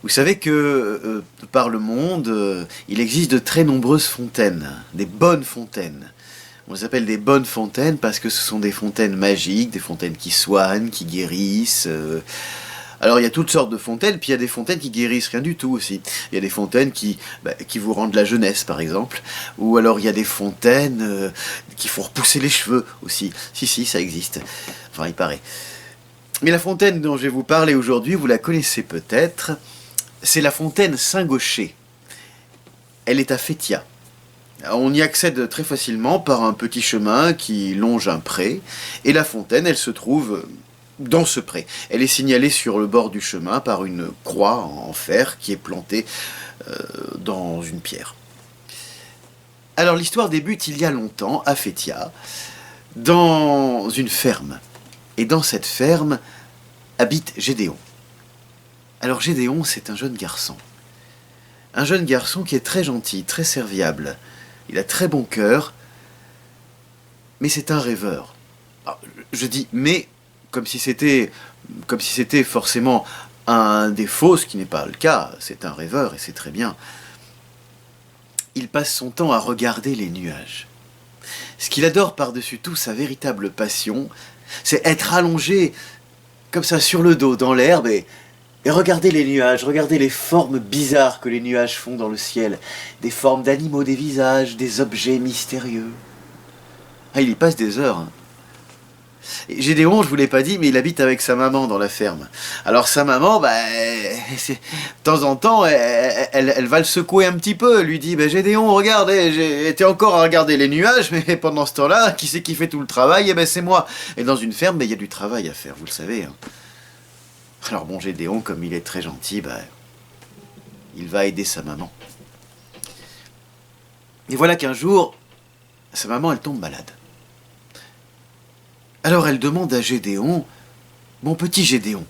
Vous savez que par le monde, il existe de très nombreuses fontaines, des bonnes fontaines. On les appelle des bonnes fontaines parce que ce sont des fontaines magiques, des fontaines qui soignent, qui guérissent. Alors il y a toutes sortes de fontaines, puis il y a des fontaines qui guérissent rien du tout aussi. Il y a des fontaines qui vous rendent la jeunesse par exemple, ou alors il y a des fontaines qui font repousser les cheveux aussi. Si, ça existe. Enfin, il paraît. Mais la fontaine dont je vais vous parler aujourd'hui, vous la connaissez peut-être, c'est la fontaine Saint-Gaucher. Elle est à Fétia. On y accède très facilement par un petit chemin qui longe un pré, et la fontaine, elle se trouve dans ce pré. Elle est signalée sur le bord du chemin par une croix en fer qui est plantée dans une pierre. Alors l'histoire débute il y a longtemps, à Fétia, dans une ferme. Et dans cette ferme habite Gédéon. Alors Gédéon, c'est un jeune garçon. Un jeune garçon qui est très gentil, très serviable. Il a très bon cœur, mais c'est un rêveur. Alors, je dis mais comme si c'était forcément un défaut, ce qui n'est pas le cas. C'est un rêveur et c'est très bien. Il passe son temps à regarder les nuages. Ce qu'il adore par-dessus tout, sa véritable passion, c'est être allongé comme ça sur le dos dans l'herbe et regarder les nuages, regarder les formes bizarres que les nuages font dans le ciel. Des formes d'animaux, des visages, des objets mystérieux. Ah, il y passe des heures. Et Gédéon, je vous l'ai pas dit, mais il habite avec sa maman dans la ferme. Alors sa maman, de temps en temps, elle va le secouer un petit peu. Elle lui dit, Gédéon, regarde, j'ai été encore à regarder les nuages, mais pendant ce temps-là, qui c'est qui fait tout le travail? C'est moi. Et dans une ferme, il y a du travail à faire, vous le savez. Alors bon, Gédéon, comme il est très gentil, il va aider sa maman. Et voilà qu'un jour, sa maman, elle tombe malade. Alors elle demande à Gédéon, mon petit Gédéon,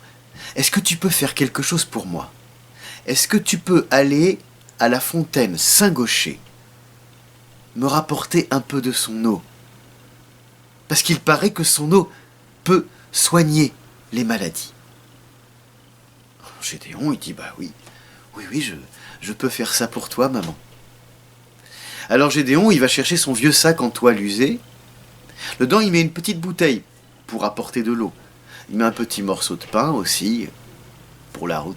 est-ce que tu peux faire quelque chose pour moi? Est-ce que tu peux aller à la fontaine Saint-Gaucher, me rapporter un peu de son eau? Parce qu'il paraît que son eau peut soigner les maladies. Gédéon, il dit, oui, je peux faire ça pour toi, maman. Alors Gédéon, il va chercher son vieux sac en toile usée. Dedans, il met une petite bouteille pour apporter de l'eau. Il met un petit morceau de pain aussi pour la route.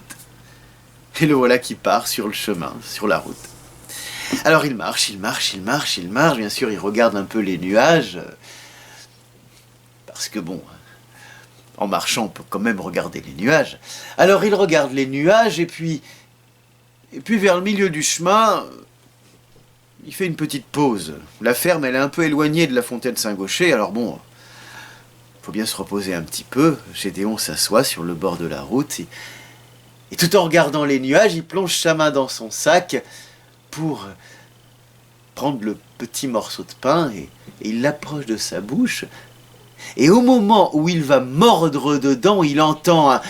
Et le voilà qui part sur le chemin, sur la route. Alors il marche. Bien sûr, il regarde un peu les nuages. Parce que en marchant, on peut quand même regarder les nuages. Alors il regarde les nuages et puis vers le milieu du chemin, il fait une petite pause. La ferme, elle est un peu éloignée de la fontaine Saint-Gaucher, alors faut bien se reposer un petit peu. Gédéon s'assoit sur le bord de la route et tout en regardant les nuages, il plonge sa main dans son sac pour prendre le petit morceau de pain et il l'approche de sa bouche. Et au moment où il va mordre dedans, il entend un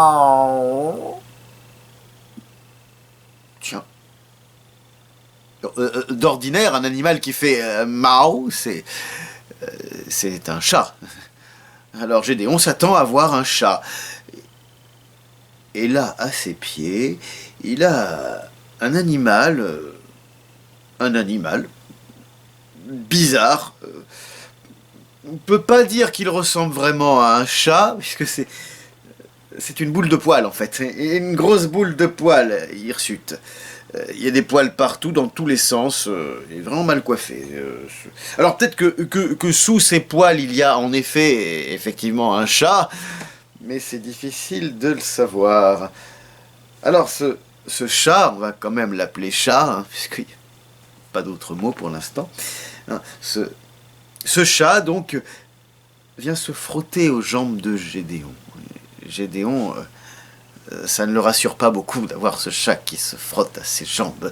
Miaou. Tiens. D'ordinaire, un animal qui fait Miaou, c'est un chat. Alors Gédéon s'attend à voir un chat. Et là, à ses pieds, il a un animal bizarre. On ne peut pas dire qu'il ressemble vraiment à un chat, puisque c'est une boule de poils en fait. Et une grosse boule de poils hirsute. Il y a des poils partout, dans tous les sens. Il est vraiment mal coiffé. Alors peut-être que sous ces poils, il y a en effet, effectivement, un chat, mais c'est difficile de le savoir. Alors ce chat, on va quand même l'appeler chat, puisqu'il n'y a pas d'autre mot pour l'instant. Ce chat, donc, vient se frotter aux jambes de Gédéon. Gédéon, ça ne le rassure pas beaucoup d'avoir ce chat qui se frotte à ses jambes.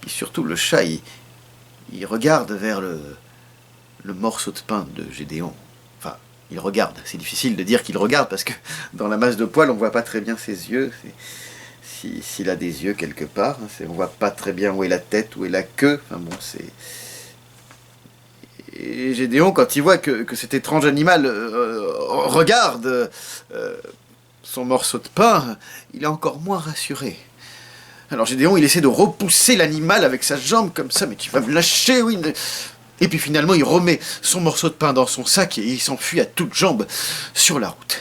Et surtout, le chat, il regarde vers le morceau de pain de Gédéon. Enfin, il regarde. C'est difficile de dire qu'il regarde, parce que dans la masse de poils, on ne voit pas très bien ses yeux. S'il a des yeux quelque part, on ne voit pas très bien où est la tête, où est la queue. Enfin bon, Et Gédéon, quand il voit que cet étrange animal regarde son morceau de pain, il est encore moins rassuré. Alors Gédéon, il essaie de repousser l'animal avec sa jambe comme ça, mais tu vas me lâcher, oui. Et puis finalement, il remet son morceau de pain dans son sac et il s'enfuit à toutes jambes sur la route.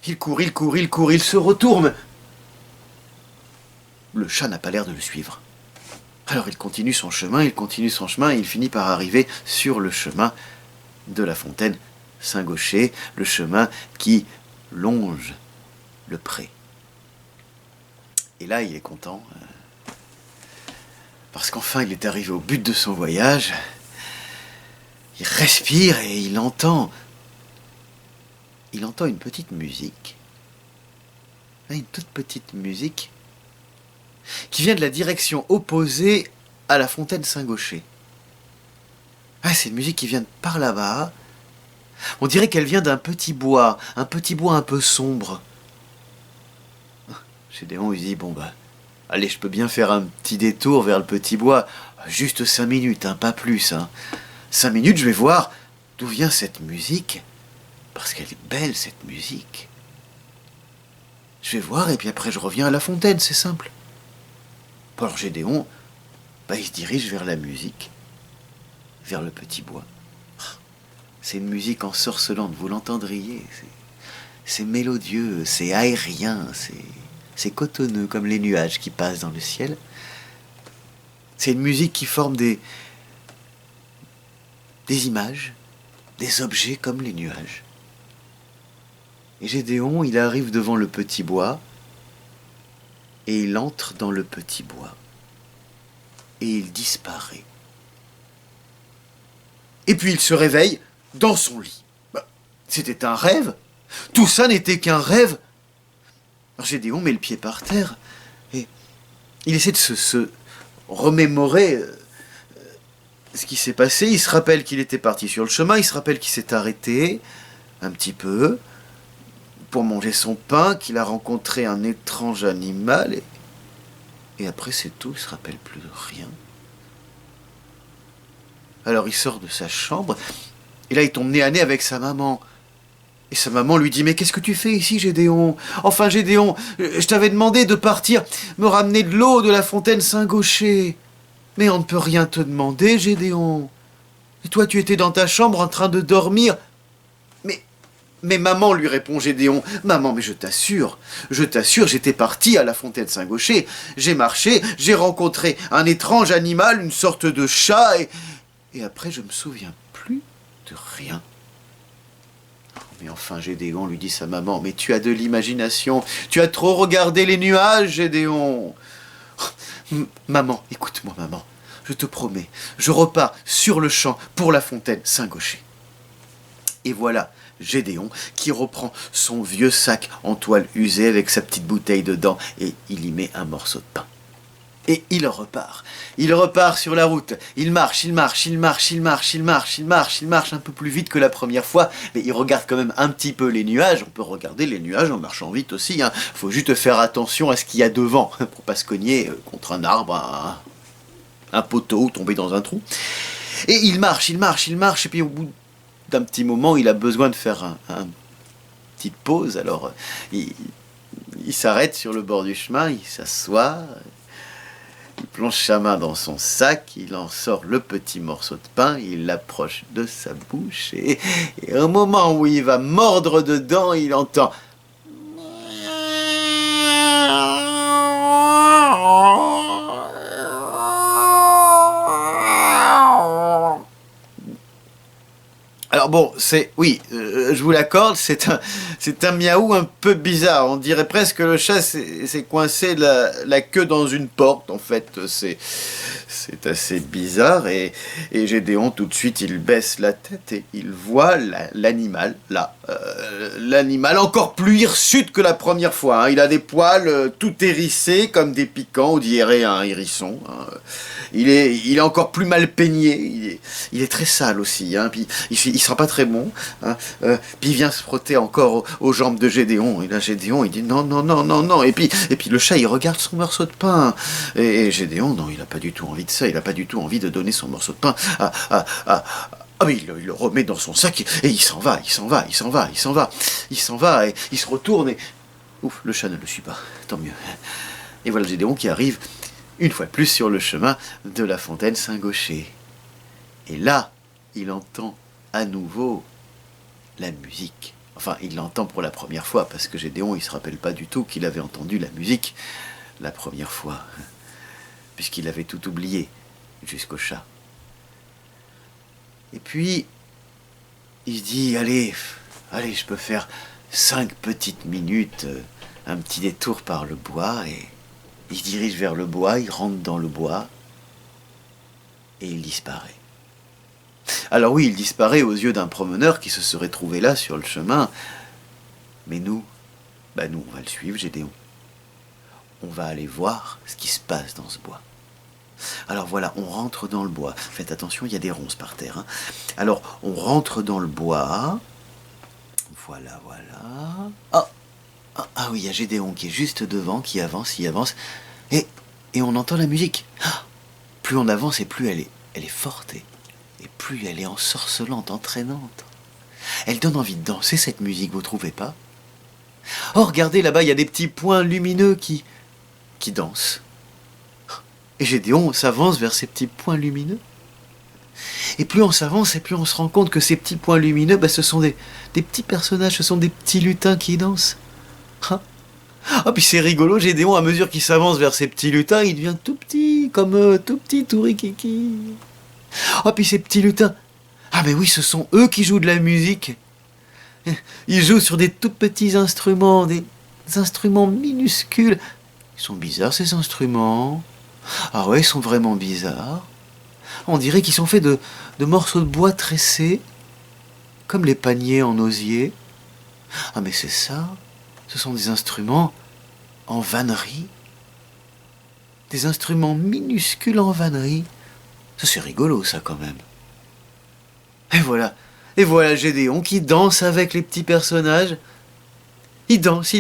Il court, il se retourne. Le chat n'a pas l'air de le suivre. Alors il continue son chemin, et il finit par arriver sur le chemin de la fontaine Saint-Gaucher, le chemin qui longe le pré. Et là, il est content, parce qu'enfin il est arrivé au but de son voyage. Il respire et il entend une petite musique, une toute petite musique, qui vient de la direction opposée à la fontaine Saint-Gaucher. Ah, c'est une musique qui vient de par là-bas. On dirait qu'elle vient d'un petit bois un peu sombre. Gédéon, il dit, bon allez, je peux bien faire un petit détour vers le petit bois, juste 5 minutes, pas plus. 5 minutes, je vais voir d'où vient cette musique, parce qu'elle est belle, cette musique. Je vais voir, et puis après je reviens à la fontaine, c'est simple. Alors Gédéon, il se dirige vers la musique, vers le petit bois. C'est une musique ensorcelante, vous l'entendriez. C'est mélodieux, c'est aérien, c'est cotonneux comme les nuages qui passent dans le ciel. C'est une musique qui forme des images, des objets comme les nuages. Et Gédéon, il arrive devant le petit bois, et il entre dans le petit bois, et il disparaît. Et puis il se réveille dans son lit. C'était un rêve. Tout ça n'était qu'un rêve. Alors Gédéon met le pied par terre, et il essaie de se remémorer ce qui s'est passé. Il se rappelle qu'il était parti sur le chemin, il se rappelle qu'il s'est arrêté un petit peu pour manger son pain, qu'il a rencontré un étrange animal, et après c'est tout, il se rappelle plus de rien. Alors il sort de sa chambre, et là il tombe nez à nez avec sa maman. Et sa maman lui dit, mais qu'est-ce que tu fais ici, Gédéon? Enfin, Gédéon, je t'avais demandé de partir me ramener de l'eau de la fontaine Saint-Gaucher. Mais on ne peut rien te demander, Gédéon. Et toi, tu étais dans ta chambre en train de dormir. Mais maman, lui répond Gédéon, maman, mais je t'assure, j'étais parti à la fontaine Saint-Gaucher. J'ai marché, j'ai rencontré un étrange animal, une sorte de chat, et après, je me souviens plus de rien. Mais enfin, Gédéon, lui dit sa maman, mais tu as de l'imagination, tu as trop regardé les nuages, Gédéon. Maman, écoute-moi, maman, je te promets, je repars sur le champ pour la fontaine Saint-Gaucher. Et voilà Gédéon qui reprend son vieux sac en toile usée avec sa petite bouteille dedans, et il y met un morceau de pain. Et il repart sur la route, il marche un peu plus vite que la première fois, mais il regarde quand même un petit peu les nuages. On peut regarder les nuages en marchant vite aussi, faut juste faire attention à ce qu'il y a devant, pour pas se cogner contre un arbre, un poteau ou tomber dans un trou. Et il marche, et puis au bout d'un petit moment, il a besoin de faire une petite pause, alors il s'arrête sur le bord du chemin, il s'assoit. Il plonge sa main dans son sac, il en sort le petit morceau de pain, il l'approche de sa bouche, et au moment où il va mordre dedans, il entend... Alors bon, je vous l'accorde, c'est un miaou un peu bizarre. On dirait presque que le chat s'est coincé la queue dans une porte. En fait, c'est assez bizarre. Et Gédéon, tout de suite, il baisse la tête et il voit l'animal, là. L'animal encore plus hirsute que la première fois. Il a des poils tout hérissés, comme des piquants, on dirait un hérisson. Il est encore plus mal peigné. Il est très sale aussi. Puis il sera pas très bon. Puis il vient se frotter encore aux jambes de Gédéon. Et là, Gédéon, il dit non. Et puis le chat, il regarde son morceau de pain. Et Gédéon, non, il a pas du tout envie de ça. Il a pas du tout envie de donner son morceau de pain Ah mais il le remet dans son sac et il s'en va, il s'en va, il s'en va, il s'en va, il s'en va et il se retourne et... Ouf, le chat ne le suit pas, tant mieux. Et voilà Gédéon qui arrive une fois de plus sur le chemin de la fontaine Saint-Gaucher. Et là, il entend à nouveau la musique. Enfin, il l'entend pour la première fois, parce que Gédéon, il ne se rappelle pas du tout qu'il avait entendu la musique la première fois, puisqu'il avait tout oublié, jusqu'au chat. Et puis, il se dit, allez, je peux faire 5 petites minutes, un petit détour par le bois, et il se dirige vers le bois, il rentre dans le bois, et il disparaît. Alors oui, il disparaît aux yeux d'un promeneur qui se serait trouvé là, sur le chemin, mais nous, nous, on va le suivre, Gédéon. On va aller voir ce qui se passe dans ce bois. Alors voilà, on rentre dans le bois. Faites attention, il y a des ronces par terre. Hein. Alors, on rentre dans le bois. Voilà. Ah oui, il y a Gédéon qui est juste devant, qui avance, il avance. Et on entend la musique. Plus on avance et plus elle est forte. Et plus elle est ensorcelante, entraînante. Elle donne envie de danser, cette musique, vous trouvez pas? Oh, regardez, là-bas, il y a des petits points lumineux qui dansent. Et Gédéon s'avance vers ces petits points lumineux. Et plus on s'avance, et plus on se rend compte que ces petits points lumineux, ce sont des petits personnages, ce sont des petits lutins qui dansent. Puis c'est rigolo, Gédéon, à mesure qu'il s'avance vers ces petits lutins, il devient tout petit, comme tout petit, tout rikiki. Puis ces petits lutins, mais oui, ce sont eux qui jouent de la musique. Ils jouent sur des tout petits instruments, des instruments minuscules. Ils sont bizarres, ces instruments. Ah ouais, ils sont vraiment bizarres. On dirait qu'ils sont faits de morceaux de bois tressés, comme les paniers en osier. Mais c'est ça, ce sont des instruments en vannerie. Des instruments minuscules en vannerie. Ça, c'est rigolo, ça, quand même. Et voilà Gédéon qui danse avec les petits personnages. Il danse,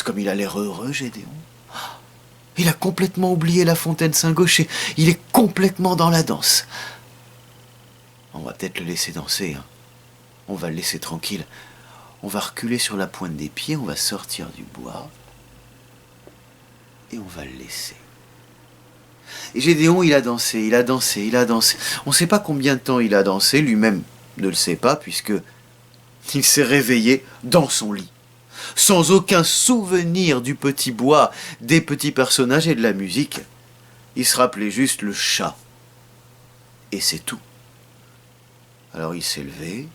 comme il a l'air heureux, Gédéon. Il a complètement oublié la fontaine Saint-Gaucher. Il est complètement dans la danse. On va peut-être le laisser danser. Hein. On va le laisser tranquille. On va reculer sur la pointe des pieds, on va sortir du bois. Et on va le laisser. Et Gédéon, il a dansé. On ne sait pas combien de temps il a dansé, lui-même ne le sait pas, puisque il s'est réveillé dans son lit. Sans aucun souvenir du petit bois, des petits personnages et de la musique. Il se rappelait juste le chat. Et c'est tout. Alors il s'est levé.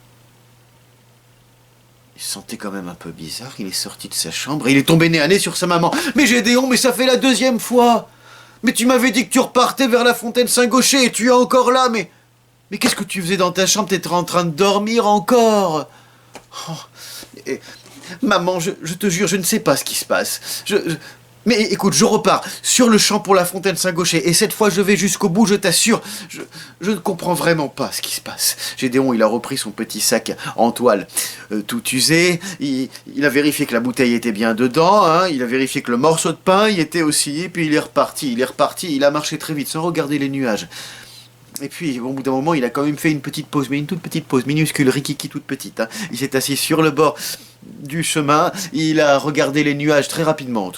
Il se sentait quand même un peu bizarre. Il est sorti de sa chambre et il est tombé nez à nez sur sa maman. « Mais Gédéon, mais ça fait la 2e fois! Mais tu m'avais dit que tu repartais vers la fontaine Saint-Gaucher et tu es encore là, mais qu'est-ce que tu faisais dans ta chambre? T'étais en train de dormir encore. Maman, je te jure, je ne sais pas ce qui se passe. Mais écoute, je repars sur le champ pour la fontaine Saint-Gaucher. Et cette fois, je vais jusqu'au bout, je t'assure. Je ne comprends vraiment pas ce qui se passe. Gédéon, il a repris son petit sac en toile tout usé. Il a vérifié que la bouteille était bien dedans. Hein. Il a vérifié que le morceau de pain y était aussi. Et puis il est reparti. Il a marché très vite sans regarder les nuages. Et puis, au bout d'un moment, il a quand même fait une petite pause, mais une toute petite pause, minuscule, rikiki, toute petite. Hein. Il s'est assis sur le bord du chemin, il a regardé les nuages très rapidement,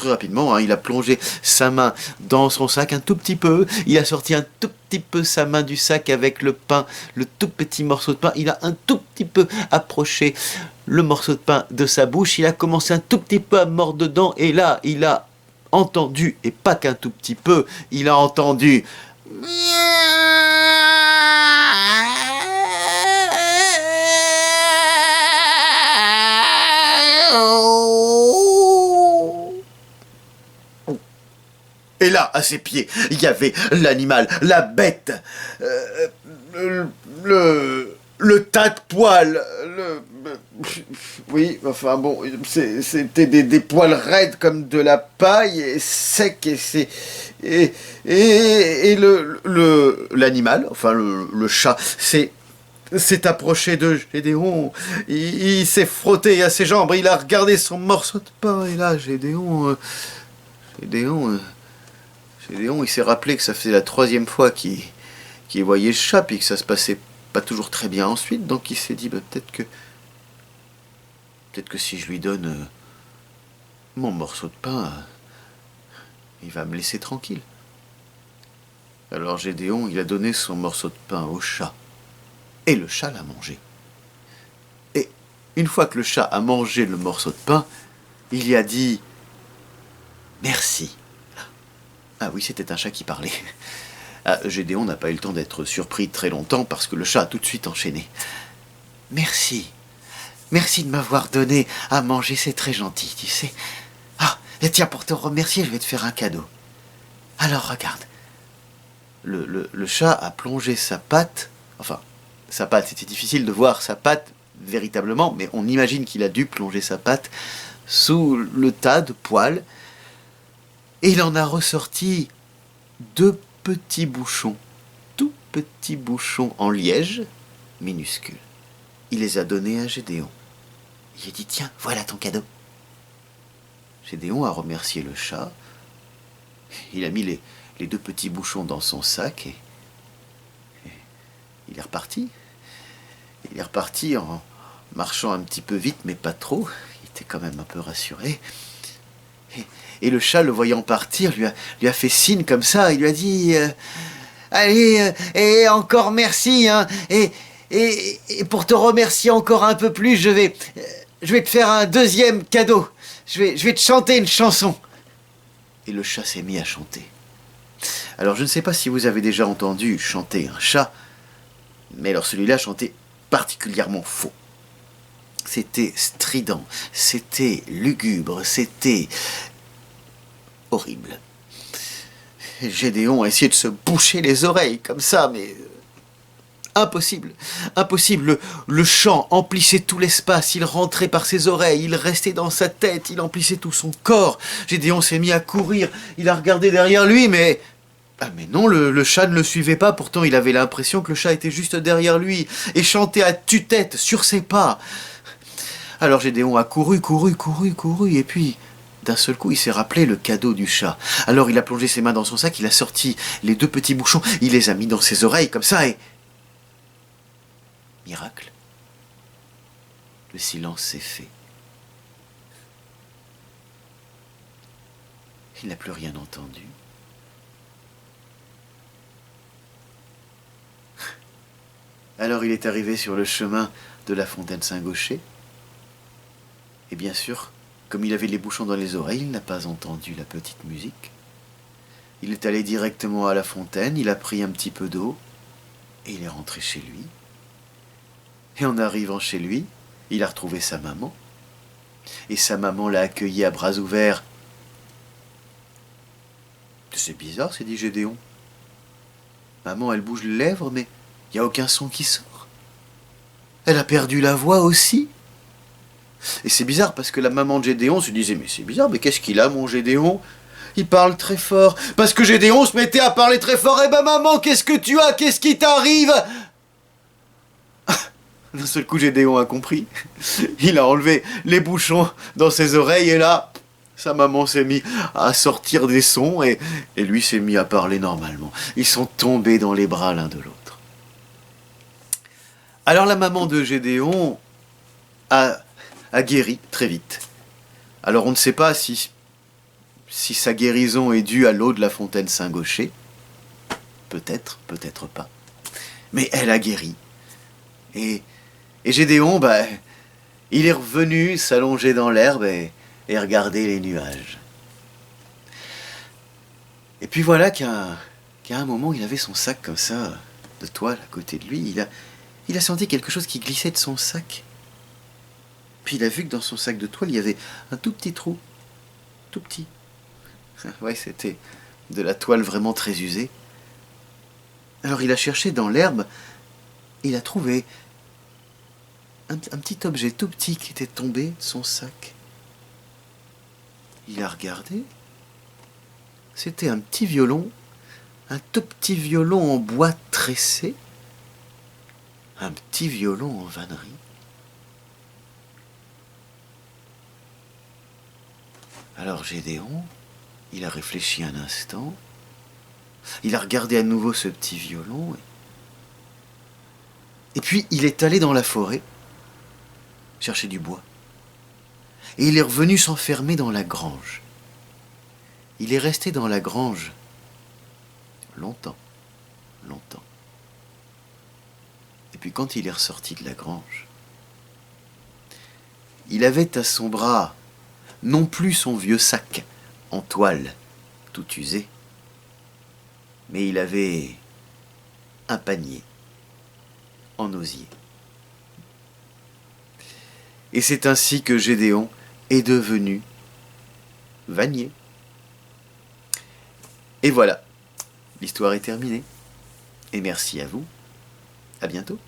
hein. Il a plongé sa main dans son sac un tout petit peu, il a sorti un tout petit peu sa main du sac avec le pain, le tout petit morceau de pain, il a un tout petit peu approché le morceau de pain de sa bouche, il a commencé un tout petit peu à mordre dedans, et là, il a entendu, et pas qu'un tout petit peu, il a entendu... Et là, à ses pieds, il y avait l'animal, la bête, le tas de poils, oui, enfin bon, c'était des poils raides comme de la paille, et secs, et l'animal, enfin le chat, s'est approché de Gédéon, il s'est frotté à ses jambes, il a regardé son morceau de pain, et là, Gédéon, il s'est rappelé que ça faisait la 3e fois qu'il voyait le chat, puis que ça se passait pas toujours très bien ensuite, donc il s'est dit bah, peut-être que si je lui donne mon morceau de pain, il va me laisser tranquille. Alors Gédéon, il a donné son morceau de pain au chat. Et le chat l'a mangé. Et une fois que le chat a mangé le morceau de pain, il y a dit « Merci ». Ah oui, c'était un chat qui parlait. Ah, Gédéon n'a pas eu le temps d'être surpris très longtemps parce que le chat a tout de suite enchaîné. « Merci. Merci de m'avoir donné à manger, c'est très gentil, tu sais. Ah, et tiens, pour te remercier, je vais te faire un cadeau. Alors, regarde. » Le chat a plongé sa patte, enfin, sa patte, c'était difficile de voir sa patte véritablement, mais on imagine qu'il a dû plonger sa patte sous le tas de poils, et il en a ressorti 2 petits bouchons, tout petits bouchons en liège, minuscules. Il les a donnés à Gédéon. Il a dit, tiens, voilà ton cadeau. Gédéon a remercié le chat, il a mis les 2 petits bouchons dans son sac et il est reparti. Il est reparti en marchant un petit peu vite, mais pas trop. Il était quand même un peu rassuré. Et le chat, le voyant partir, lui a fait signe comme ça. Il lui a dit allez, et encore merci. Hein, et pour te remercier encore un peu plus, je vais te faire un 2e cadeau. Je vais te chanter une chanson. Et le chat s'est mis à chanter. Alors je ne sais pas si vous avez déjà entendu chanter un chat, mais alors celui-là chantait particulièrement faux. C'était strident, c'était lugubre, c'était horrible. Gédéon a essayé de se boucher les oreilles comme ça, mais impossible, impossible. Le chant emplissait tout l'espace, il rentrait par ses oreilles, il restait dans sa tête, il emplissait tout son corps. Gédéon s'est mis à courir, il a regardé derrière lui, mais non, le chat ne le suivait pas, pourtant il avait l'impression que le chat était juste derrière lui, et chantait à tue-tête, sur ses pas. Alors Gédéon a couru, et puis, d'un seul coup, il s'est rappelé le cadeau du chat. Alors il a plongé ses mains dans son sac, il a sorti les 2 petits bouchons, il les a mis dans ses oreilles, comme ça, et... Miracle, le silence s'est fait. Il n'a plus rien entendu. Alors il est arrivé sur le chemin de la fontaine Saint-Gaucher. Et bien sûr, comme il avait les bouchons dans les oreilles, il n'a pas entendu la petite musique. Il est allé directement à la fontaine, il a pris un petit peu d'eau, et il est rentré chez lui. Et en arrivant chez lui, il a retrouvé sa maman. Et sa maman l'a accueilli à bras ouverts. C'est bizarre, s'est dit Gédéon. Maman, elle bouge les lèvres, mais il n'y a aucun son qui sort. Elle a perdu la voix aussi. Et c'est bizarre parce que la maman de Gédéon se disait « Mais c'est bizarre, mais qu'est-ce qu'il a, mon Gédéon ? Il parle très fort. » Parce que Gédéon se mettait à parler très fort. « Eh ben maman, qu'est-ce que tu as ? Qu'est-ce qui t'arrive ?» D'un seul coup, Gédéon a compris. Il a enlevé les bouchons dans ses oreilles et là, sa maman s'est mise à sortir des sons et lui s'est mis à parler normalement. Ils sont tombés dans les bras l'un de l'autre. Alors la maman de Gédéon a guéri très vite. Alors on ne sait pas si sa guérison est due à l'eau de la fontaine Saint-Gaucher. Peut-être, peut-être pas. Mais elle a guéri. Et Gédéon, il est revenu s'allonger dans l'herbe et regarder les nuages. Et puis voilà qu'à un moment, il avait son sac comme ça, de toile à côté de lui. Il a senti quelque chose qui glissait de son sac. Puis il a vu que dans son sac de toile, il y avait un tout petit trou. Tout petit. Ouais, c'était de la toile vraiment très usée. Alors il a cherché dans l'herbe, il a trouvé un petit objet tout petit qui était tombé de son sac. Il a regardé. C'était un petit violon, un tout petit violon en bois tressé, un petit violon en vannerie. Alors Gédéon, il a réfléchi un instant, il a regardé à nouveau ce petit violon, Et puis il est allé dans la forêt chercher du bois. Et il est revenu s'enfermer dans la grange. Il est resté dans la grange longtemps, longtemps. Et puis quand il est ressorti de la grange, il avait à son bras non plus son vieux sac en toile, tout usé, mais il avait un panier en osier. Et c'est ainsi que Gédéon est devenu vannier. Et voilà, l'histoire est terminée. Et merci à vous. À bientôt.